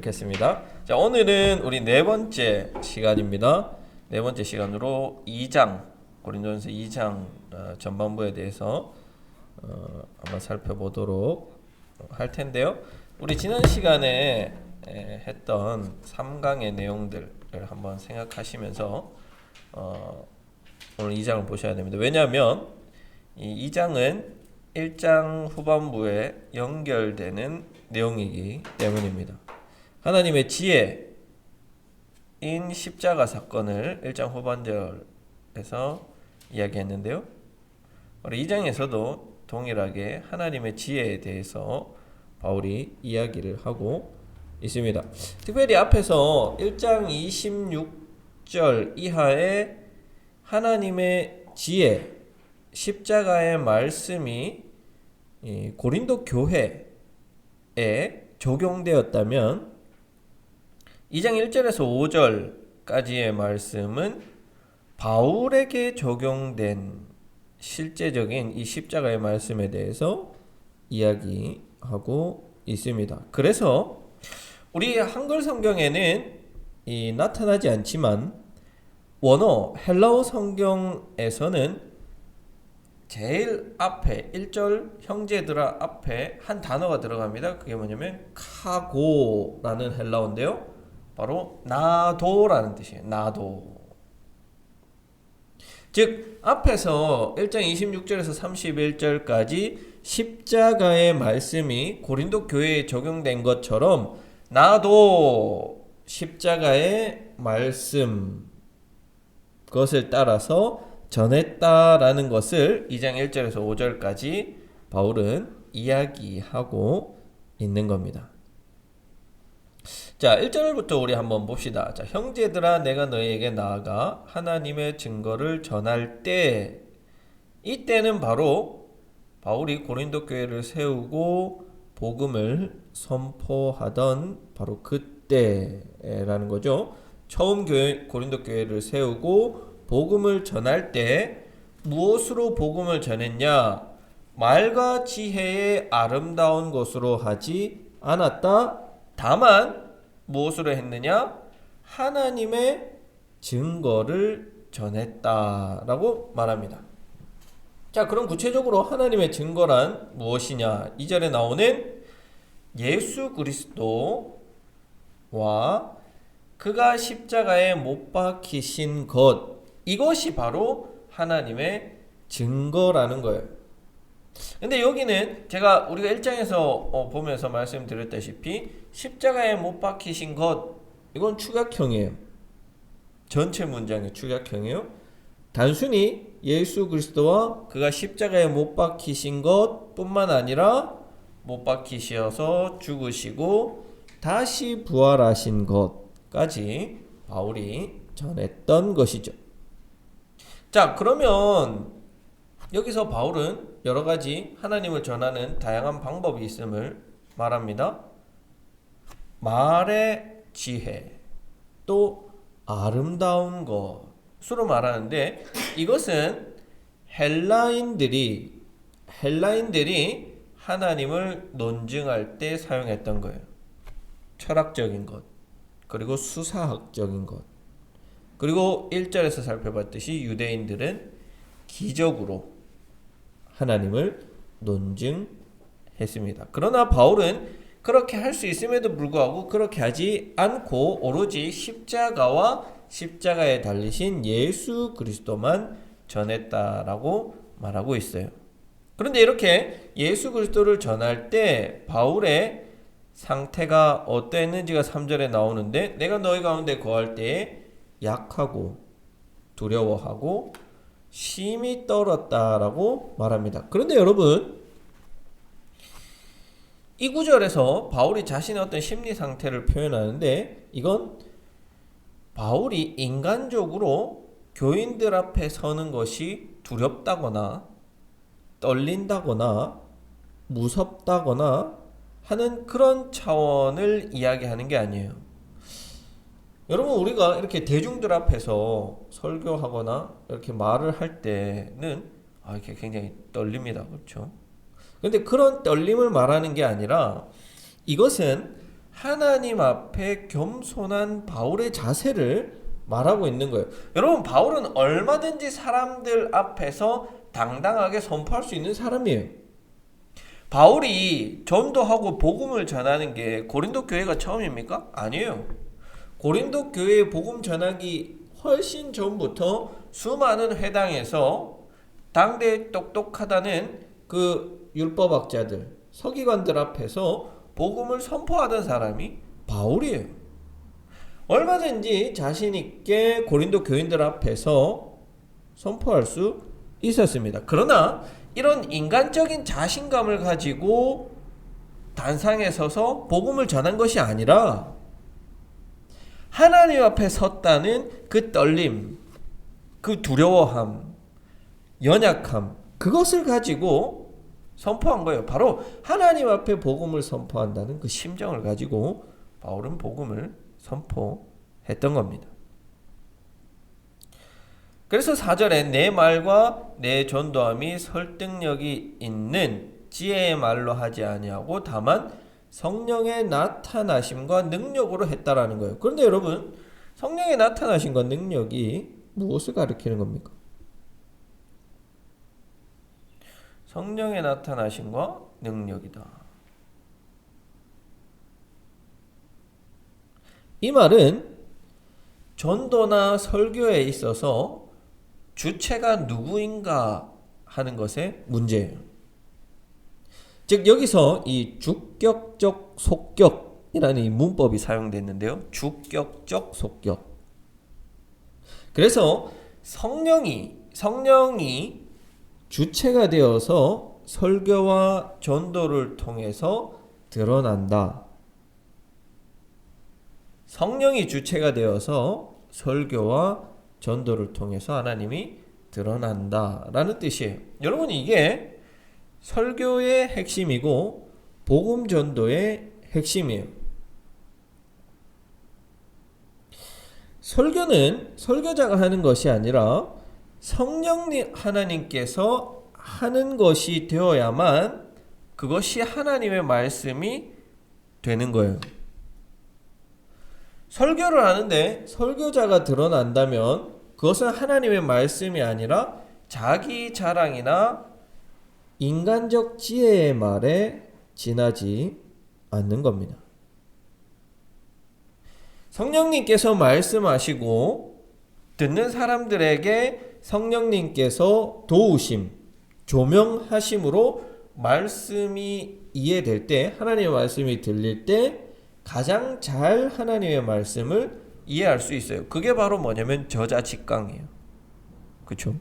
시작했습니다. 자, 오늘은 우리 네 번째 시간입니다. 네 번째 시간으로 2장, 고린도전서 2장 전반부에 대해서 한번 살펴보도록 할 텐데요. 우리 지난 시간에 했던 3강의 내용들을 한번 생각하시면서 오늘 2장을 보셔야 됩니다. 왜냐하면 이 2장은 1장 후반부에 연결되는 내용이기 때문입니다. 하나님의 지혜인 십자가 사건을 1장 후반절에서 이야기했는데요. 우리 2장에서도 동일하게 하나님의 지혜에 대해서 바울이 이야기를 하고 있습니다. 특별히 앞에서 1장 26절 이하에 하나님의 지혜, 십자가의 말씀이 고린도 교회에 적용되었다면 2장 1절에서 5절까지의 말씀은 바울에게 적용된 실제적인 이 십자가의 말씀에 대해서 이야기하고 있습니다. 그래서 우리 한글 성경에는 나타나지 않지만 원어 헬라어 성경에서는 제일 앞에 1절 형제들아 앞에 한 단어가 들어갑니다. 그게 뭐냐면 카고라는 헬라어인데요. 바로 나도라는 뜻이에요. 나도. 즉 앞에서 1장 26절에서 31절까지 십자가의 말씀이 고린도 교회에 적용된 것처럼 나도 십자가의 말씀 그것을 따라서 전했다라는 것을 2장 1절에서 5절까지 바울은 이야기하고 있는 겁니다. 자, 1절부터 우리 한번 봅시다. 자, 형제들아 내가 너희에게 나아가 하나님의 증거를 전할 때, 이때는 바로 바울이 고린도 교회를 세우고 복음을 선포하던 바로 그때라는 거죠. 처음 고린도 교회를 세우고 복음을 전할 때 무엇으로 복음을 전했냐? 말과 지혜의 아름다운 것으로 하지 않았다. 다만 무엇으로 했느냐? 하나님의 증거를 전했다라고 말합니다. 자, 그럼 구체적으로 하나님의 증거란 무엇이냐? 2절에 나오는 예수 그리스도와 그가 십자가에 못 박히신 것, 이것이 바로 하나님의 증거라는 거예요. 근데 여기는 우리가 1장에서 보면서 말씀드렸다시피 십자가에 못 박히신 것, 이건 축약형이에요. 전체 문장의 축약형이에요. 단순히 예수 그리스도와 그가 십자가에 못 박히신 것 뿐만 아니라 못 박히셔서 죽으시고 다시 부활하신 것까지 바울이 전했던 것이죠. 자, 그러면 여기서 바울은 여러 가지 하나님을 전하는 다양한 방법이 있음을 말합니다. 말의 지혜, 또 아름다운 것으로 말하는데, 이것은 헬라인들이 하나님을 논증할 때 사용했던 거예요. 철학적인 것, 그리고 수사학적인 것, 그리고 1절에서 살펴봤듯이 유대인들은 기적으로 하나님을 논증했습니다. 그러나 바울은 그렇게 할 수 있음에도 불구하고 그렇게 하지 않고 오로지 십자가와 십자가에 달리신 예수 그리스도만 전했다라고 말하고 있어요. 그런데 이렇게 예수 그리스도를 전할 때 바울의 상태가 어떠했는지가 3절에 나오는데, 내가 너희 가운데 거할 때에 약하고 두려워하고 심히 떨었다라고 말합니다. 그런데 여러분, 이 구절에서 바울이 자신의 어떤 심리 상태를 표현하는데, 이건 바울이 인간적으로 교인들 앞에 서는 것이 두렵다거나 떨린다거나 무섭다거나 하는 그런 차원을 이야기하는 게 아니에요. 여러분, 우리가 이렇게 대중들 앞에서 설교하거나 이렇게 말을 할 때는 이렇게 굉장히 떨립니다. 그렇죠? 근데 그런 떨림을 말하는 게 아니라 이것은 하나님 앞에 겸손한 바울의 자세를 말하고 있는 거예요. 여러분, 바울은 얼마든지 사람들 앞에서 당당하게 선포할 수 있는 사람이에요. 바울이 전도하고 복음을 전하는 게 고린도 교회가 처음입니까? 아니에요. 고린도 교회에 복음 전하기 훨씬 전부터 수많은 회당에서 당대에 똑똑하다는 그 율법학자들, 서기관들 앞에서 복음을 선포하던 사람이 바울이에요. 얼마든지 자신 있게 고린도 교인들 앞에서 선포할 수 있었습니다. 그러나 이런 인간적인 자신감을 가지고 단상에 서서 복음을 전한 것이 아니라 하나님 앞에 섰다는 그 떨림, 그 두려워함, 연약함, 그것을 가지고 선포한 거예요. 바로 하나님 앞에 복음을 선포한다는 그 심정을 가지고 바울은 복음을 선포했던 겁니다. 그래서 4절에 내 말과 내 전도함이 설득력이 있는 지혜의 말로 하지 아니하고 다만 성령의 나타나심과 능력으로 했다라는 거예요. 그런데 여러분, 성령의 나타나심과 능력이 무엇을 가리키는 겁니까? 성령의 나타나심과 능력이다. 이 말은 전도나 설교에 있어서 주체가 누구인가 하는 것의 문제예요. 즉 여기서 이 주격적 속격이라는 이 문법이 사용됐는데요. 주격적 속격. 그래서 성령이 주체가 되어서 설교와 전도를 통해서 드러난다. 성령이 주체가 되어서 설교와 전도를 통해서 하나님이 드러난다라는 뜻이에요. 여러분, 이게 설교의 핵심이고 복음 전도의 핵심이에요. 설교는 설교자가 하는 것이 아니라 성령님 하나님께서 하는 것이 되어야만 그것이 하나님의 말씀이 되는 거예요. 설교를 하는데 설교자가 드러난다면 그것은 하나님의 말씀이 아니라 자기 자랑이나 인간적 지혜의 말에 지나지 않는 겁니다. 성령님께서 말씀하시고 듣는 사람들에게 성령님께서 도우심, 조명하심으로 말씀이 이해될 때, 하나님의 말씀이 들릴 때 가장 잘 하나님의 말씀을 이해할 수 있어요. 그게 바로 뭐냐면 저자직강이에요. 그렇죠?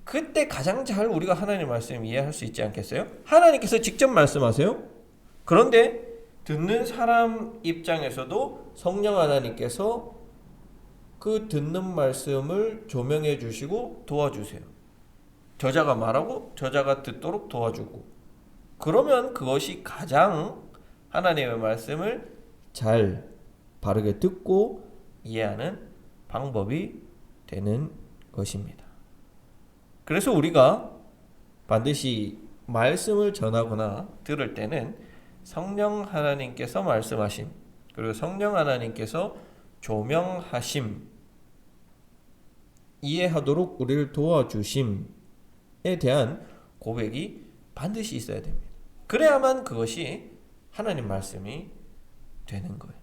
그때 가장 잘 우리가 하나님의 말씀을 이해할 수 있지 않겠어요? 하나님께서 직접 말씀하세요. 그런데 듣는 사람 입장에서도 성령 하나님께서 그 듣는 말씀을 조명해 주시고 도와주세요. 저자가 말하고 저자가 듣도록 도와주고, 그러면 그것이 가장 하나님의 말씀을 잘 바르게 듣고 이해하는 방법이 되는 것입니다. 그래서 우리가 반드시 말씀을 전하거나 들을 때는 성령 하나님께서 말씀하심, 그리고 성령 하나님께서 조명하심, 이해하도록 우리를 도와주심에 대한 고백이 반드시 있어야 됩니다. 그래야만 그것이 하나님 말씀이 되는 거예요.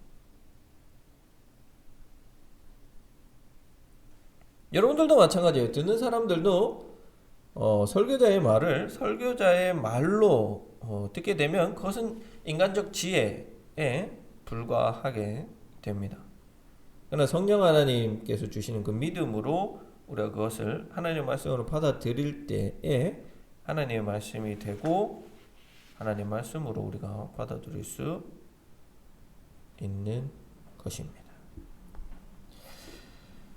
여러분들도 마찬가지예요. 듣는 사람들도 설교자의 말을 설교자의 말로 듣게 되면 그것은 인간적 지혜에 불과하게 됩니다. 그러나 성령 하나님께서 주시는 그 믿음으로 우리가 그것을 하나님의 말씀으로 받아들일 때에 하나님의 말씀이 되고 하나님의 말씀으로 우리가 받아들일 수 있는 것입니다.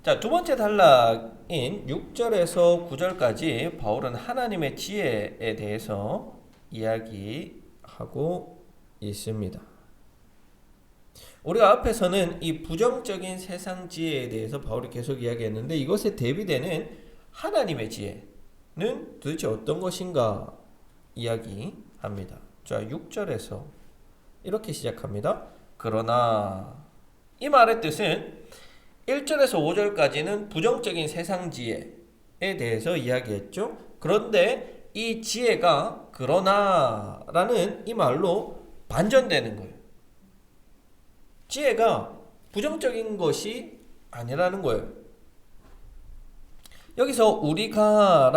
자, 두 번째 단락인 6절에서 9절까지 바울은 하나님의 지혜에 대해서 이야기하고 있습니다. 우리가 앞에서는 이 부정적인 세상 지혜에 대해서 바울이 계속 이야기했는데, 이것에 대비되는 하나님의 지혜는 도대체 어떤 것인가 이야기합니다. 자, 6절에서 이렇게 시작합니다. 그러나 이 말의 뜻은 1절에서 5절까지는 부정적인 세상 지혜에 대해서 이야기했죠. 그런데 이 지혜가 그러나라는 이 말로 반전되는 거예요. 지혜가 부정적인 것이 아니라는 거예요. 여기서 우리가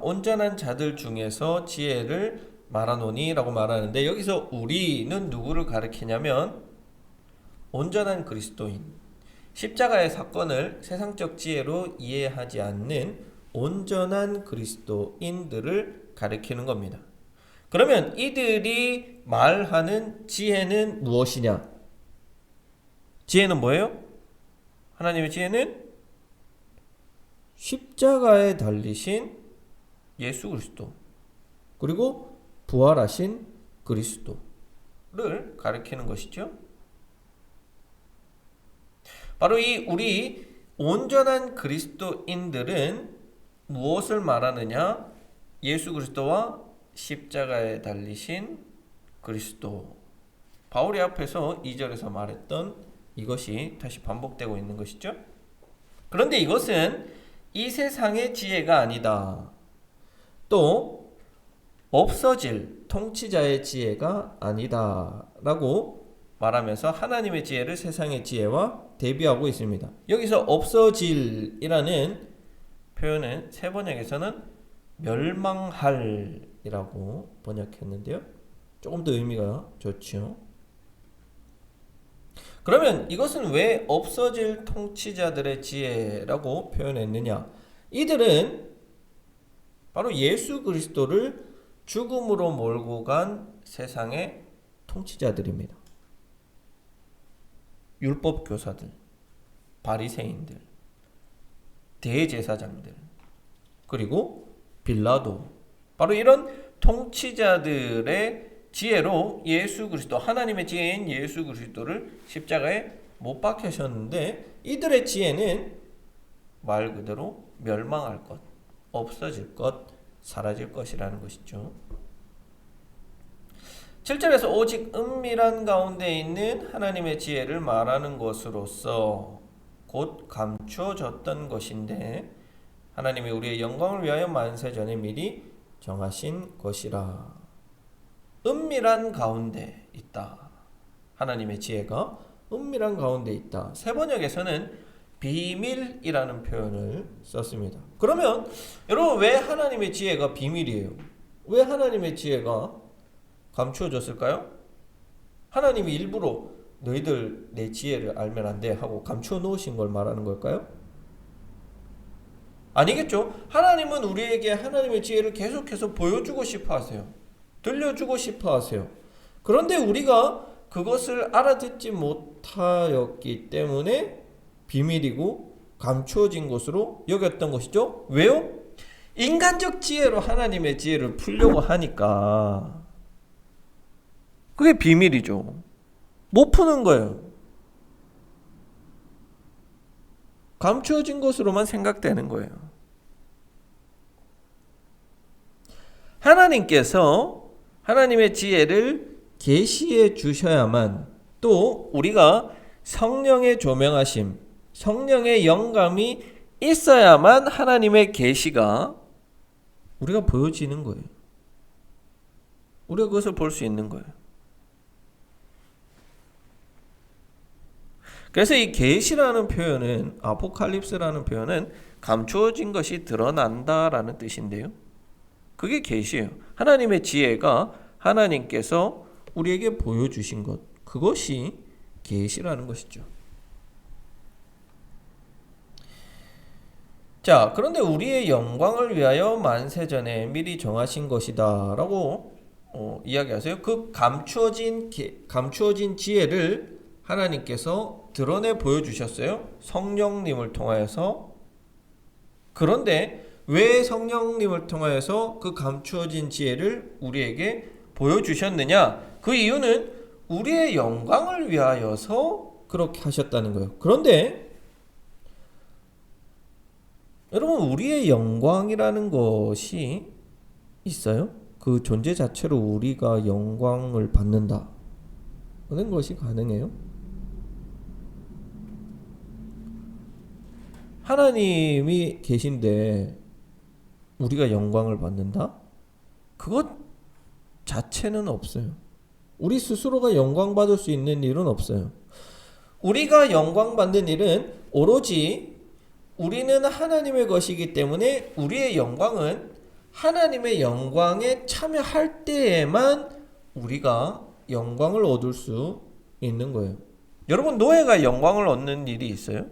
온전한 자들 중에서 지혜를 말하노니 라고 말하는데, 여기서 우리는 누구를 가리키냐면 온전한 그리스도인, 십자가의 사건을 세상적 지혜로 이해하지 않는 온전한 그리스도인들을 가리키는 겁니다. 그러면 이들이 말하는 지혜는 무엇이냐? 지혜는 뭐예요? 하나님의 지혜는 십자가에 달리신 예수 그리스도, 그리고 부활하신 그리스도를 가리키는 것이죠. 바로 우리 온전한 그리스도인들은 무엇을 말하느냐? 예수 그리스도와 십자가에 달리신 그리스도. 바울이 앞에서 2절에서 말했던 이것이 다시 반복되고 있는 것이죠. 그런데 이것은 이 세상의 지혜가 아니다. 또 없어질 통치자의 지혜가 아니다 라고 말하면서 하나님의 지혜를 세상의 지혜와 대비하고 있습니다. 여기서 없어질이라는 표현은 새 번역에서는 멸망할 이라고 번역했는데요. 조금 더 의미가 좋죠. 그러면 이것은 왜 없어질 통치자들의 지혜라고 표현했느냐? 이들은 바로 예수 그리스도를 죽음으로 몰고 간 세상의 통치자들입니다. 율법 교사들, 바리새인들, 대제사장들, 그리고 빌라도, 바로 이런 통치자들의 지혜로 예수 그리스도, 하나님의 지혜인 예수 그리스도를 십자가에 못 박히셨는데, 이들의 지혜는 말 그대로 멸망할 것, 없어질 것, 사라질 것이라는 것이죠. 7절에서 오직 은밀한 가운데 있는 하나님의 지혜를 말하는 것으로서 곧 감추어졌던 것인데 하나님이 우리의 영광을 위하여 만세 전에 미리 정하신 것이라. 은밀한 가운데 있다. 하나님의 지혜가 은밀한 가운데 있다. 새 번역에서는 비밀이라는 표현을 썼습니다. 그러면 여러분, 왜 하나님의 지혜가 비밀이에요? 왜 하나님의 지혜가 감추어졌을까요? 하나님이 일부러 너희들 내 지혜를 알면 안 돼 하고 감추어 놓으신 걸 말하는 걸까요? 아니겠죠. 하나님은 우리에게 하나님의 지혜를 계속해서 보여주고 싶어 하세요. 들려주고 싶어 하세요. 그런데 우리가 그것을 알아듣지 못하였기 때문에 비밀이고 감추어진 것으로 여겼던 것이죠. 왜요? 인간적 지혜로 하나님의 지혜를 풀려고 하니까 그게 비밀이죠. 못 푸는 거예요. 감추어진 것으로만 생각되는 거예요. 하나님께서 하나님의 지혜를 계시해 주셔야만, 또 우리가 성령의 조명하심, 성령의 영감이 있어야만 하나님의 계시가 우리가 보여지는 거예요. 우리가 그것을 볼 수 있는 거예요. 그래서 이 계시라는 표현은, 아포칼립스라는 표현은 감추어진 것이 드러난다라는 뜻인데요. 그게 계시예요. 하나님의 지혜가 하나님께서 우리에게 보여주신 것, 그것이 계시라는 것이죠. 자, 그런데 우리의 영광을 위하여 만세전에 미리 정하신 것이다 라고 이야기하세요. 그 감추어진 지혜를 하나님께서 드러내 보여주셨어요. 성령님을 통하여서. 그런데 왜 성령님을 통하여서 그 감추어진 지혜를 우리에게 보여주셨느냐? 그 이유는 우리의 영광을 위하여서 그렇게 하셨다는 거예요. 그런데 여러분, 우리의 영광이라는 것이 있어요? 그 존재 자체로 우리가 영광을 받는다 하는 것이 가능해요? 하나님이 계신데 우리가 영광을 받는다? 그것 자체는 없어요. 우리 스스로가 영광 받을 수 있는 일은 없어요. 우리가 영광 받는 일은 오로지 우리는 하나님의 것이기 때문에 우리의 영광은 하나님의 영광에 참여할 때에만 우리가 영광을 얻을 수 있는 거예요. 여러분, 노예가 영광을 얻는 일이 있어요?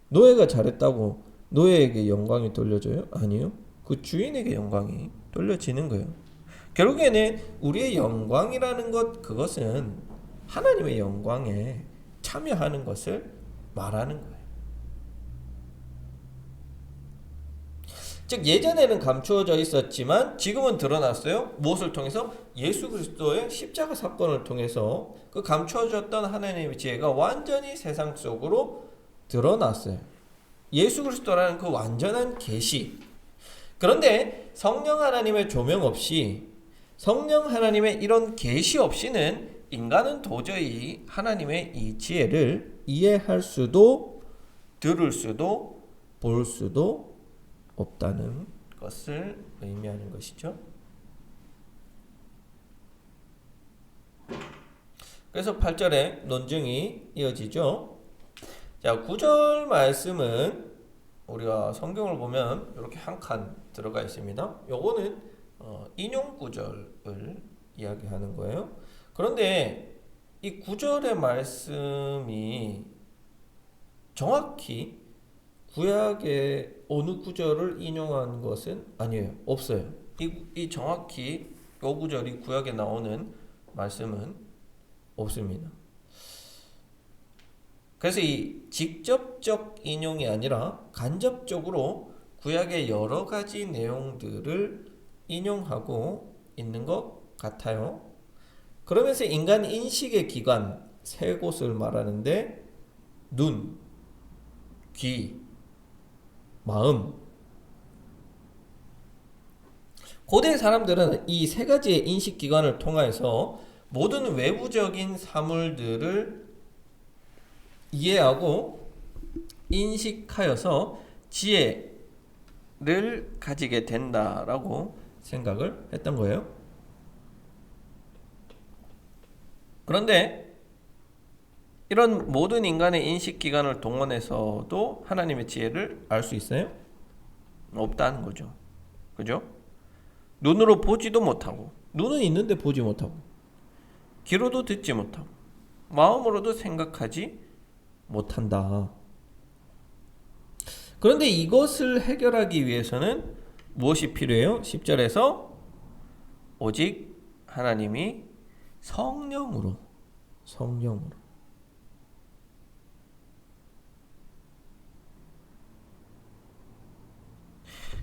노예가 잘했다고 노예에게 영광이 돌려져요? 아니요. 그 주인에게 영광이 돌려지는 거예요. 결국에는 우리의 영광이라는 그것은 하나님의 영광에 참여하는 것을 말하는 거예요. 즉 예전에는 감추어져 있었지만 지금은 드러났어요. 무엇을 통해서? 예수 그리스도의 십자가 사건을 통해서 그 감추어졌던 하나님의 지혜가 완전히 세상 속으로 드러났어요. 예수 그리스도라는 그 완전한 계시. 그런데 성령 하나님의 조명 없이, 성령 하나님의 이런 계시 없이는 인간은 도저히 하나님의 이 지혜를 이해할 수도 들을 수도 볼 수도 없다는 것을 의미하는 것이죠. 그래서 8절에 논증이 이어지죠. 자, 9절 말씀은 우리가 성경을 보면 이렇게 한 칸 들어가 있습니다. 요거는 인용 구절을 이야기하는 거예요. 그런데 이 9절의 말씀이 정확히 구약의 어느 구절을 인용한 것은 아니에요. 없어요. 이 정확히 요 구절이 구약에 나오는 말씀은 없습니다. 그래서 이 직접적 인용이 아니라 간접적으로 구약의 여러 가지 내용들을 인용하고 있는 것 같아요. 그러면서 인간 인식의 기관 세 곳을 말하는데 눈, 귀, 마음. 고대 사람들은 이 세 가지의 인식 기관을 통해서 모든 외부적인 사물들을 이해하고 인식하여서 지혜를 가지게 된다라고 생각을 했던 거예요. 그런데 이런 모든 인간의 인식기관을 동원해서도 하나님의 지혜를 알 수 있어요? 없다는 거죠. 그죠? 눈으로 보지도 못하고, 눈은 있는데 보지 못하고, 귀로도 듣지 못하고, 마음으로도 생각하지 못한다. 그런데 이것을 해결하기 위해서는 무엇이 필요해요? 10절에서 오직 하나님이 성령으로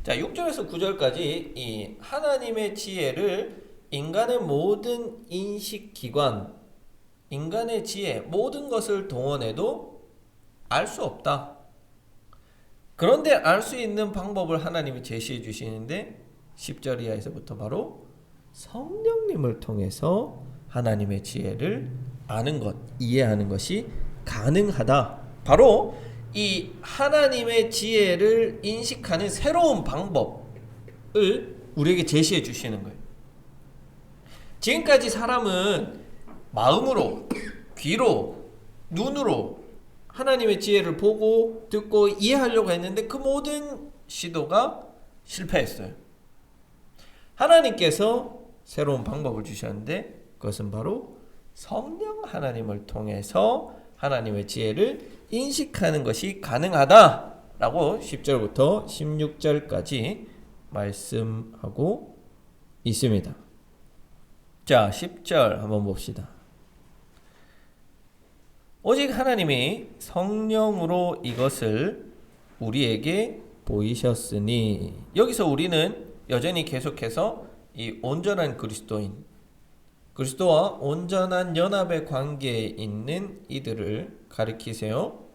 자, 6절에서 9절까지 이 하나님의 지혜를 인간의 모든 인식기관, 인간의 지혜, 모든 것을 동원해도 알 수 없다. 그런데 알 수 있는 방법을 하나님이 제시해 주시는데 10절 이하에서부터 바로 성령님을 통해서 하나님의 지혜를 아는 것, 이해하는 것이 가능하다. 바로 이 하나님의 지혜를 인식하는 새로운 방법을 우리에게 제시해 주시는 거예요. 지금까지 사람은 마음으로, 귀로, 눈으로 하나님의 지혜를 보고 듣고 이해하려고 했는데 그 모든 시도가 실패했어요. 하나님께서 새로운 방법을 주셨는데 그것은 바로 성령 하나님을 통해서 하나님의 지혜를 인식하는 것이 가능하다라고 10절부터 16절까지 말씀하고 있습니다. 자, 10절 한번 봅시다. 오직 하나님이 성령으로 이것을 우리에게 보이셨으니, 여기서 우리는 여전히 계속해서 이 온전한 그리스도인, 그리스도와 온전한 연합의 관계에 있는 이들을 가리키세요.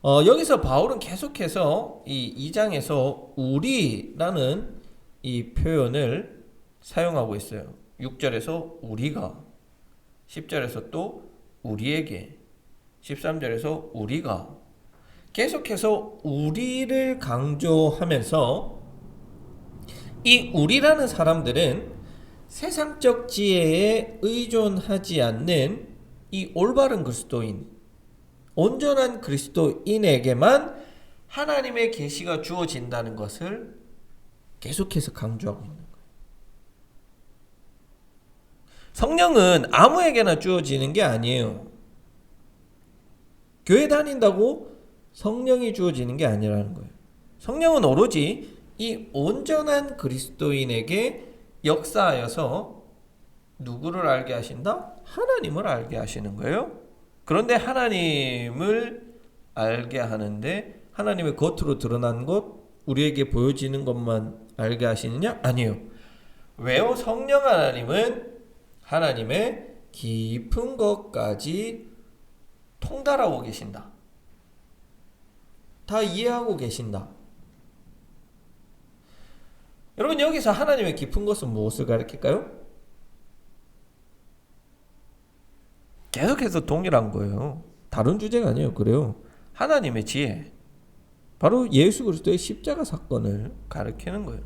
여기서 바울은 계속해서 이 2장에서 우리라는 이 표현을 사용하고 있어요. 6절에서 우리가, 10절에서 또 우리에게, 13절에서 우리가, 계속해서 우리를 강조하면서 이 우리라는 사람들은 세상적 지혜에 의존하지 않는 이 올바른 그리스도인, 온전한 그리스도인에게만 하나님의 계시가 주어진다는 것을 계속해서 강조하고 있는 거예요. 성령은 아무에게나 주어지는 게 아니에요. 교회 다닌다고 성령이 주어지는 게 아니라는 거예요. 성령은 오로지 이 온전한 그리스도인에게 역사하여서 누구를 알게 하신다? 하나님을 알게 하시는 거예요. 그런데 하나님을 알게 하는데 하나님의 겉으로 드러난 것, 우리에게 보여지는 것만 알게 하시느냐? 아니요. 왜요? 성령 하나님은 하나님의 깊은 것까지 통달하고 계신다. 다 이해하고 계신다. 여러분, 여기서 하나님의 깊은 것은 무엇을 가리킬까요? 계속해서 동일한 거예요. 다른 주제가 아니에요. 그래요. 하나님의 지혜. 바로 예수 그리스도의 십자가 사건을 가리키는 거예요.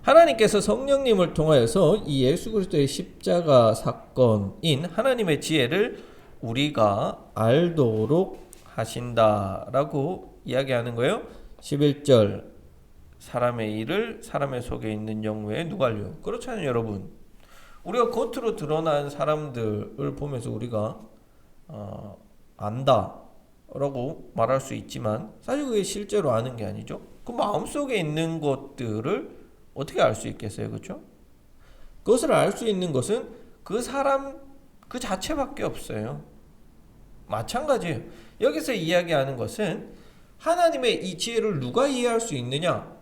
하나님께서 성령님을 통하여서 이 예수 그리스도의 십자가 사건인 하나님의 지혜를 우리가 알도록 하신다라고 이야기하는 거예요. 11절 사람의 일을 사람의 속에 있는 영외에 누가 알려? 그렇잖아요, 여러분. 우리가 겉으로 드러난 사람들을 보면서 우리가 안다라고 말할 수 있지만 사실 그게 실제로 아는 게 아니죠. 그 마음속에 있는 것들을 어떻게 알 수 있겠어요, 그렇죠? 그것을 알 수 있는 것은 그 사람 그 자체밖에 없어요. 마찬가지예요. 여기서 이야기하는 것은 하나님의 이 지혜를 누가 이해할 수 있느냐?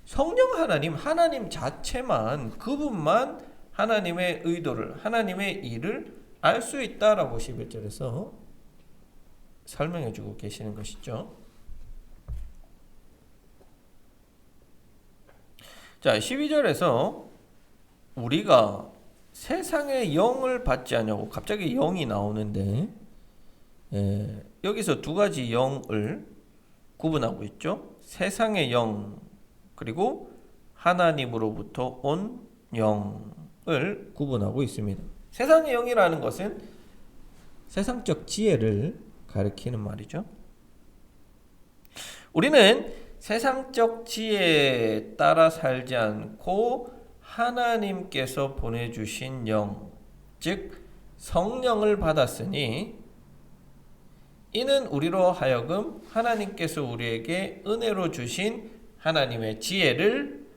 성령 하나님 자체만, 그분만 하나님의 의도를, 하나님의 일을 알 수 있다라고 11절에서 설명해 주고 계시는 것이죠. 자, 12절에서 우리가 세상의 영을 받지 않냐고 갑자기 영이 나오는데, 여기서 두 가지 영을 구분하고 있죠. 세상의 영, 그리고 하나님으로부터 온 영을 구분하고 있습니다. 세상의 영이라는 것은 세상적 지혜를 가리키는 말이죠. 우리는 세상적 지혜에 따라 살지 않고 하나님께서 보내주신 영, 즉 성령을 받았으니 이는 우리로 하여금 하나님께서 우리에게 은혜로 주신 하나님의 지혜를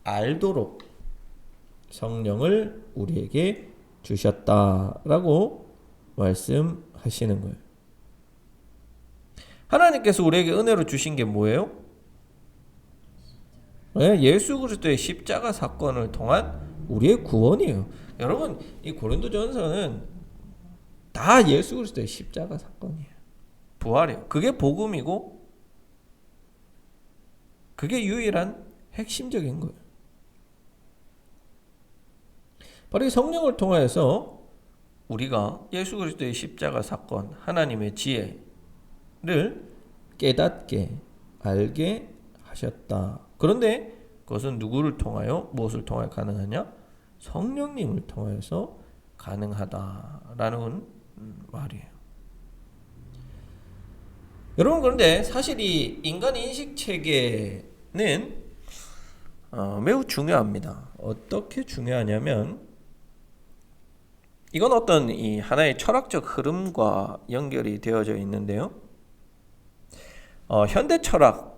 알도록 성령을 우리에게 주셨다라고 말씀하시는 거예요. 하나님께서 우리에게 은혜로 주신 게 뭐예요? 예수 그리스도의 십자가 사건을 통한 우리의 구원이에요. 여러분, 이 고린도전서는 다 예수 그리스도의 십자가 사건이에요. 부활이에요. 그게 복음이고 그게 유일한 핵심적인 거예요. 바로 이 성령을 통하여서 우리가 예수 그리스도의 십자가 사건, 하나님의 지혜를 깨닫게, 알게 하셨다. 그런데 그것은 누구를 통하여, 무엇을 통하여 가능하냐? 성령님을 통하여서 가능하다라는 말이에요. 여러분, 그런데 사실 이 인간 인식 체계는 매우 중요합니다. 어떻게 중요하냐면 이건 어떤 이 하나의 철학적 흐름과 연결이 되어져 있는데요. 현대 철학,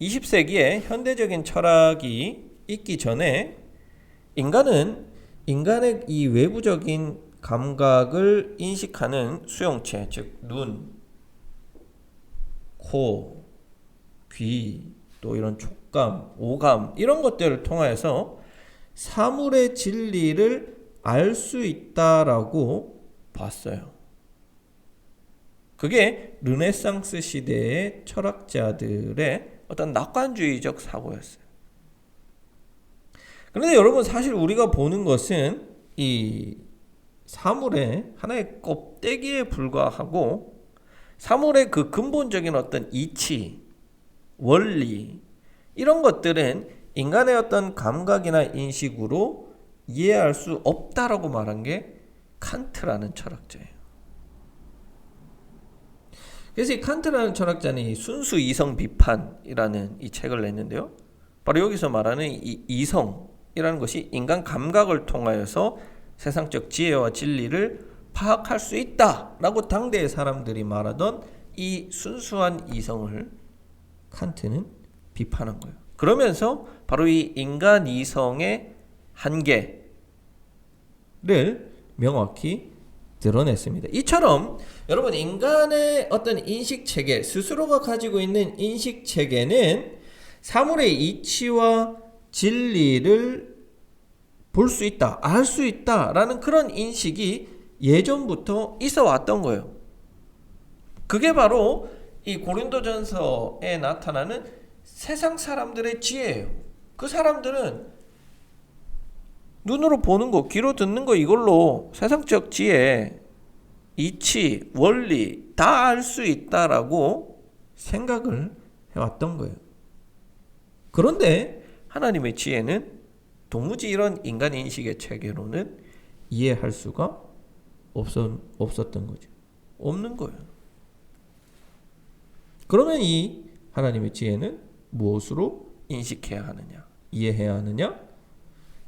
20세기에 현대적인 철학이 있기 전에 인간은 인간의 이 외부적인 감각을 인식하는 수용체, 즉 눈, 코, 귀, 또 이런 촉감, 오감 이런 것들을 통해서 사물의 진리를 알 수 있다라고 봤어요. 그게 르네상스 시대의 철학자들의 어떤 낙관주의적 사고였어요. 그런데 여러분, 사실 우리가 보는 것은 이 사물의 하나의 껍데기에 불과하고, 사물의 그 근본적인 어떤 이치, 원리, 이런 것들은 인간의 어떤 감각이나 인식으로 이해할 수 없다라고 말한 게 칸트라는 철학자예요. 그래서 이 칸트라는 철학자는 이 순수 이성 비판이라는 이 책을 냈는데요. 바로 여기서 말하는 이 이성이라는 것이 인간 감각을 통하여서 세상적 지혜와 진리를 파악할 수 있다라고 당대의 사람들이 말하던 이 순수한 이성을 칸트는 비판한 거예요. 그러면서 바로 이 인간 이성의 한계를 명확히 드러냈습니다. 이처럼 여러분, 인간의 어떤 인식체계, 스스로가 가지고 있는 인식체계는 사물의 이치와 진리를 볼 수 있다, 알 수 있다라는 그런 인식이 예전부터 있어 왔던 거예요. 그게 바로 이 고린도전서에 나타나는 세상 사람들의 지혜예요. 그 사람들은 눈으로 보는 거, 귀로 듣는 거, 이걸로 세상적 지혜, 이치, 원리 다 알 수 있다라고 생각을 해왔던 거예요. 그런데 하나님의 지혜는 도무지 이런 인간 인식의 체계로는 이해할 수가 없었던 거죠. 없는 거예요. 그러면 이 하나님의 지혜는 무엇으로 인식해야 하느냐, 이해해야 하느냐?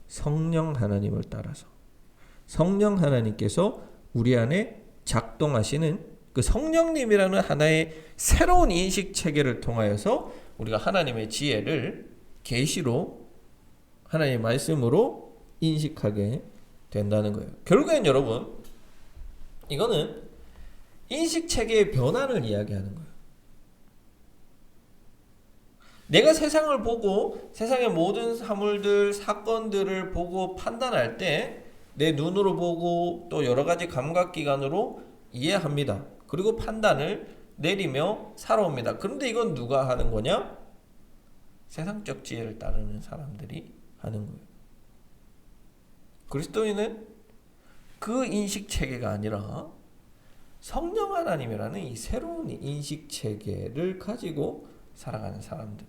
성령 하나님을 따라서, 성령 하나님께서 우리 안에 작동하시는 그 성령님이라는 하나의 새로운 인식 체계를 통하여서 우리가 하나님의 지혜를 계시로, 하나님의 말씀으로 인식하게 된다는 거예요. 결국엔 여러분, 이거는 인식 체계의 변화를 이야기하는 거예요. 내가 세상을 보고 세상의 모든 사물들, 사건들을 보고 판단할 때 내 눈으로 보고 또 여러 가지 감각기관으로 이해합니다. 그리고 판단을 내리며 살아옵니다. 그런데 이건 누가 하는 거냐? 세상적 지혜를 따르는 사람들이 하는 거예요. 그리스도인은 그 인식 체계가 아니라 성령 하나님이라는 이 새로운 인식 체계를 가지고 살아가는 사람들이,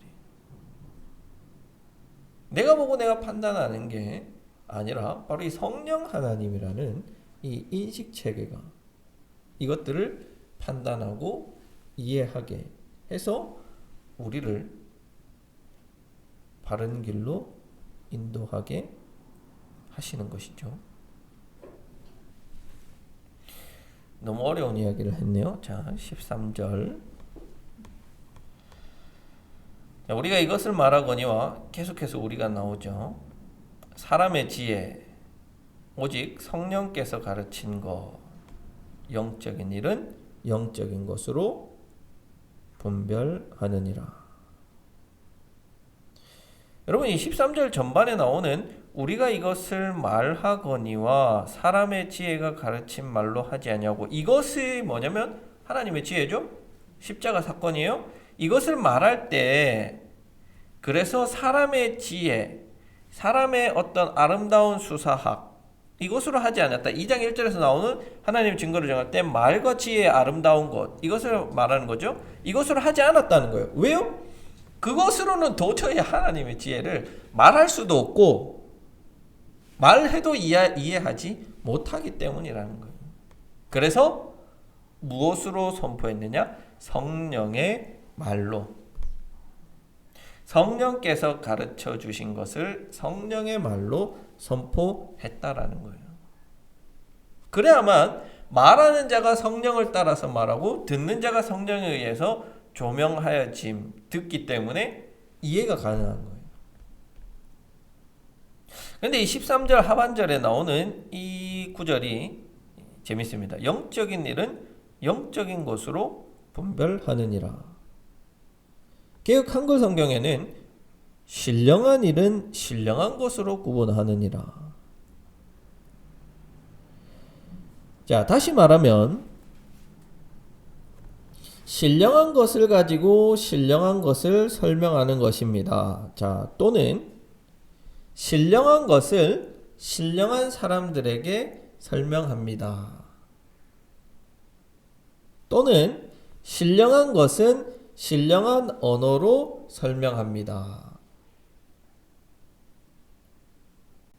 내가 보고 내가 판단하는 게 아니라 바로 이 성령 하나님이라는 이 인식 체계가 이것들을 판단하고 이해하게 해서 우리를 바른 길로 인도하게 하시는 것이죠. 너무 어려운 이야기를 했네요. 자, 13절. 자, 우리가 이것을 말하거니와 계속해서 우리가 나오죠. 사람의 지혜 오직 성령께서 가르친 것, 영적인 일은 영적인 것으로 분별하느니라. 여러분, 이 13절 전반에 나오는 우리가 이것을 말하거니와 사람의 지혜가 가르친 말로 하지 아니하고, 이것이 뭐냐면 하나님의 지혜죠. 십자가 사건이에요. 이것을 말할 때 그래서 사람의 지혜, 사람의 어떤 아름다운 수사학, 이것으로 하지 않았다. 2장 1절에서 나오는 하나님 증거를 정할 때 말과 지혜의 아름다운 것, 이것을 말하는 거죠. 이것으로 하지 않았다는 거예요. 왜요? 그것으로는 도저히 하나님의 지혜를 말할 수도 없고 말해도 이해하지 못하기 때문이라는 거예요. 그래서 무엇으로 선포했느냐? 성령의 말로. 성령께서 가르쳐 주신 것을 성령의 말로 선포했다라는 거예요. 그래야만 말하는 자가 성령을 따라서 말하고 듣는 자가 성령에 의해서 조명하여짐, 듣기 때문에 이해가 가능한 거예요. 그런데 이 13절 하반절에 나오는 이 구절이 재밌습니다. 영적인 일은 영적인 것으로 분별하느니라. 개역 한글 성경에는 신령한 일은 신령한 것으로 구분하느니라. 자, 다시 말하면 신령한 것을 가지고 신령한 것을 설명하는 것입니다. 자, 또는 신령한 것을 신령한 사람들에게 설명합니다. 또는 신령한 것은 신령한 언어로 설명합니다.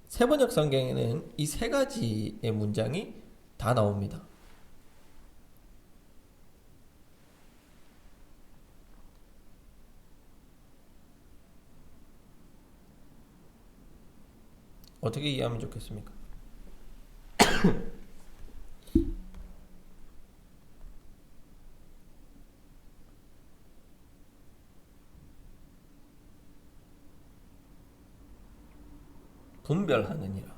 세번역 성경에는 이 세 가지의 문장이 다 나옵니다. 어떻게 이해하면 좋겠습니까? 분별하느니라.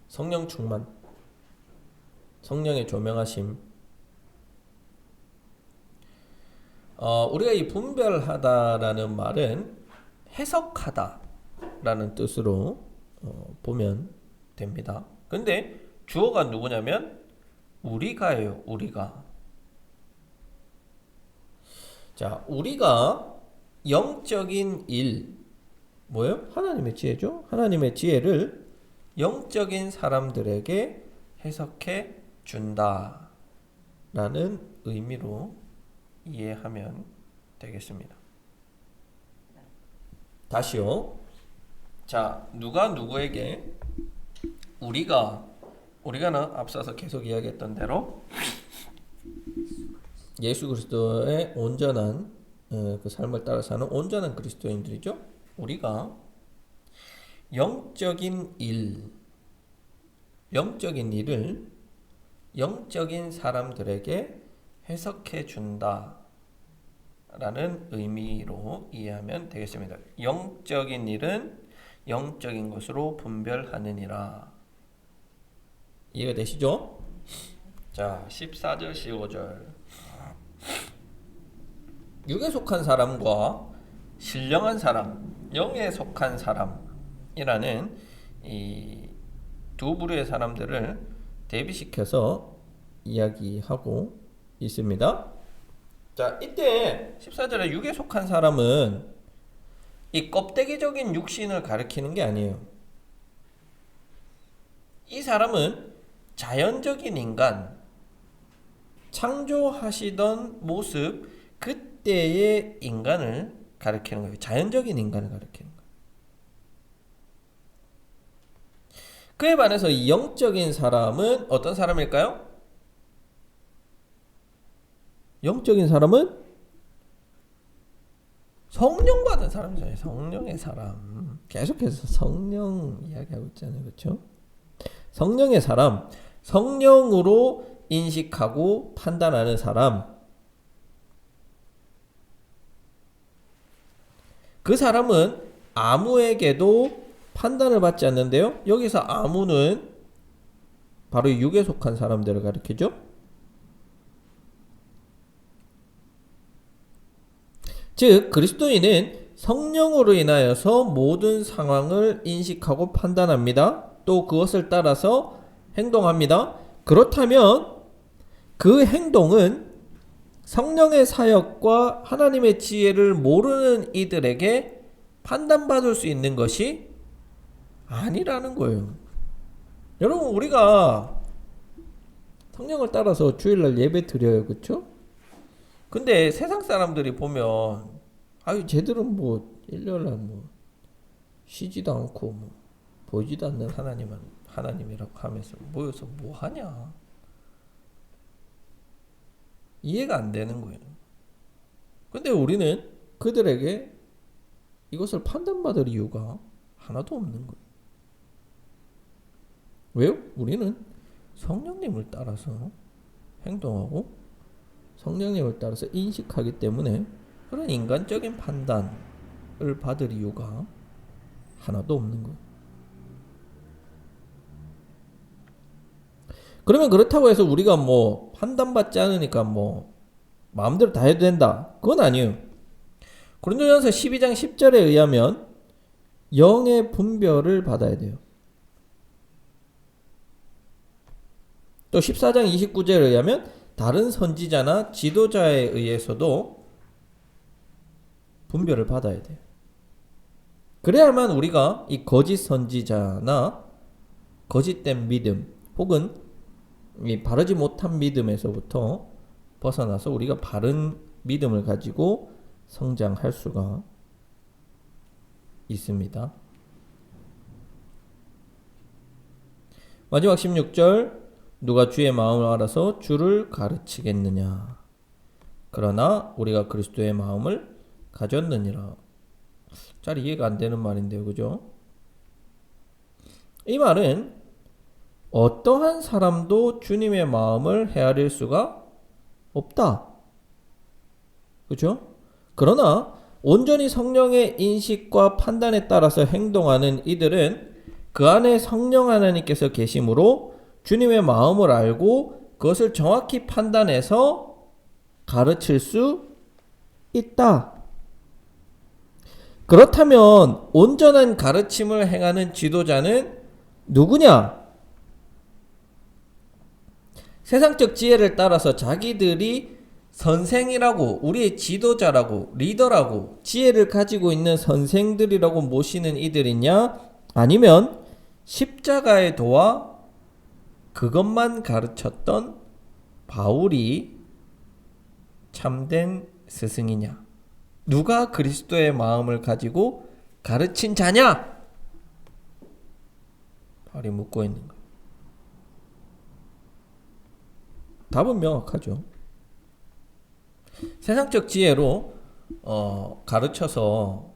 성령 충만, 성령의 조명하심. 우리가 이 분별하다라는 말은 해석하다라는 뜻으로 보면 됩니다. 근데 주어가 누구냐면 우리가예요. 우리가. 자, 우리가 영적인 일, 뭐예요? 하나님의 지혜죠. 하나님의 지혜를 영적인 사람들에게 해석해 준다 라는 의미로 이해하면 되겠습니다. 다시요. 자, 누가 누구에게 우리가는 앞서서 계속 이야기했던 대로 예수 그리스도의 온전한 그 삶을 따라 사는 온전한 그리스도인들이죠. 우리가 영적인 일을 영적인 사람들에게 해석해 준다 라는 의미로 이해하면 되겠습니다. 영적인 일은 영적인 것으로 분별하느니라. 이해가 되시죠? 자, 14절 15절. 육에 속한 사람과 신령한 사람, 영에 속한 사람이라는 이 두 부류의 사람들을 대비시켜서 이야기하고 있습니다. 자, 이때 14절에 육에 속한 사람은 이 껍데기적인 육신을 가리키는 게 아니에요. 이 사람은 자연적인 인간, 창조하시던 모습, 그때의 인간을 가리키는 거예요. 자연적인 인간을 가리키는 거예요. 그에 반해서 영적인 사람은 어떤 사람일까요? 영적인 사람은 성령 받은 사람이잖아요. 성령의 사람. 계속해서 성령 이야기하고 있잖아요. 그렇죠? 성령의 사람, 성령으로 인식하고 판단하는 사람. 그 사람은 아무에게도 판단을 받지 않는데요. 여기서 아무는 바로 육에 속한 사람들을 가리키죠. 즉 그리스도인은 성령으로 인하여서 모든 상황을 인식하고 판단합니다. 또 그것을 따라서 행동합니다. 그렇다면 그 행동은 성령의 사역과 하나님의 지혜를 모르는 이들에게 판단받을 수 있는 것이 아니라는 거예요. 여러분, 우리가 성령을 따라서 주일날 예배 드려요. 그렇죠? 근데 세상 사람들이 보면 아유 쟤들은 뭐 일요일날 뭐 쉬지도 않고 뭐 보이지도 않는 하나님이라고 하면서 모여서 뭐 하냐, 이해가 안 되는 거예요. 근데 우리는 그들에게 이것을 판단받을 이유가 하나도 없는 거예요. 왜요? 우리는 성령님을 따라서 행동하고 성령님을 따라서 인식하기 때문에 그런 인간적인 판단을 받을 이유가 하나도 없는 거예요. 그러면 그렇다고 해서 우리가 뭐 판단받지 않으니까 뭐 마음대로 다 해도 된다, 그건 아니에요. 고린도전서 12장 10절에 의하면 영의 분별을 받아야 돼요. 또 14장 29절에 의하면 다른 선지자나 지도자에 의해서도 분별을 받아야 돼요. 그래야만 우리가 이 거짓 선지자나 거짓된 믿음 혹은 이 바르지 못한 믿음에서부터 벗어나서 우리가 바른 믿음을 가지고 성장할 수가 있습니다. 마지막 16절 누가 주의 마음을 알아서 주를 가르치겠느냐. 그러나 우리가 그리스도의 마음을 가졌느니라. 잘 이해가 안 되는 말인데요. 그죠? 이 말은 어떠한 사람도 주님의 마음을 헤아릴 수가 없다. 그죠? 그러나 온전히 성령의 인식과 판단에 따라서 행동하는 이들은 그 안에 성령 하나님께서 계심으로 주님의 마음을 알고 그것을 정확히 판단해서 가르칠 수 있다. 그렇다면 온전한 가르침을 행하는 지도자는 누구냐? 세상적 지혜를 따라서 자기들이 선생이라고, 우리의 지도자라고, 리더라고, 지혜를 가지고 있는 선생들이라고 모시는 이들이냐? 아니면 십자가의 도와 그것만 가르쳤던 바울이 참된 스승이냐? 누가 그리스도의 마음을 가지고 가르친 자냐? 바울이 묻고 있는 거예요. 답은 명확하죠. 세상적 지혜로 가르쳐서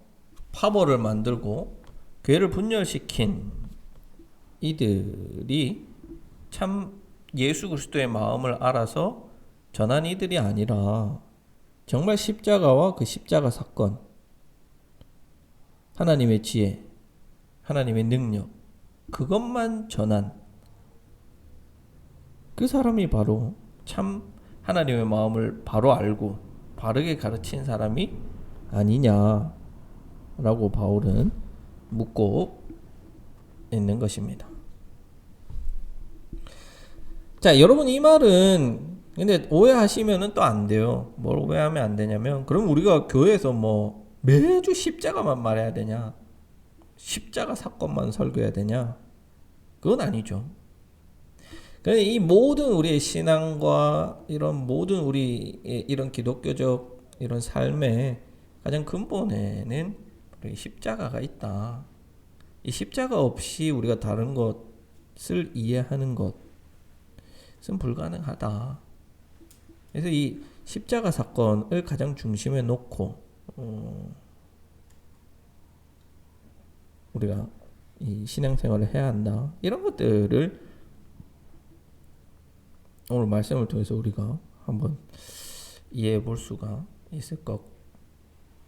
파벌을 만들고 교회를 분열시킨 이들이 참 예수 그리스도의 마음을 알아서 전한 이들이 아니라 정말 십자가와 그 십자가 사건, 하나님의 지혜, 하나님의 능력, 그것만 전한 그 사람이 바로 참 하나님의 마음을 바로 알고 바르게 가르친 사람이 아니냐라고 바울은 묻고 있는 것입니다. 자, 여러분 이 말은 근데 오해하시면은 또 안 돼요. 뭘 오해하면 안 되냐면 그럼 우리가 교회에서 뭐 매주 십자가만 말해야 되냐? 십자가 사건만 설교해야 되냐? 그건 아니죠. 이 모든 우리의 신앙과 이런 모든 우리 이런 기독교적 이런 삶의 가장 근본에는 십자가가 있다. 이 십자가 없이 우리가 다른 것을 이해하는 것은 불가능하다. 그래서 이 십자가 사건을 가장 중심에 놓고 우리가 이 신앙생활을 해야 한다. 이런 것들을 오늘 말씀을 통해서 우리가 한번 이해해 볼 수가 있을 것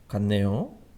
같네요.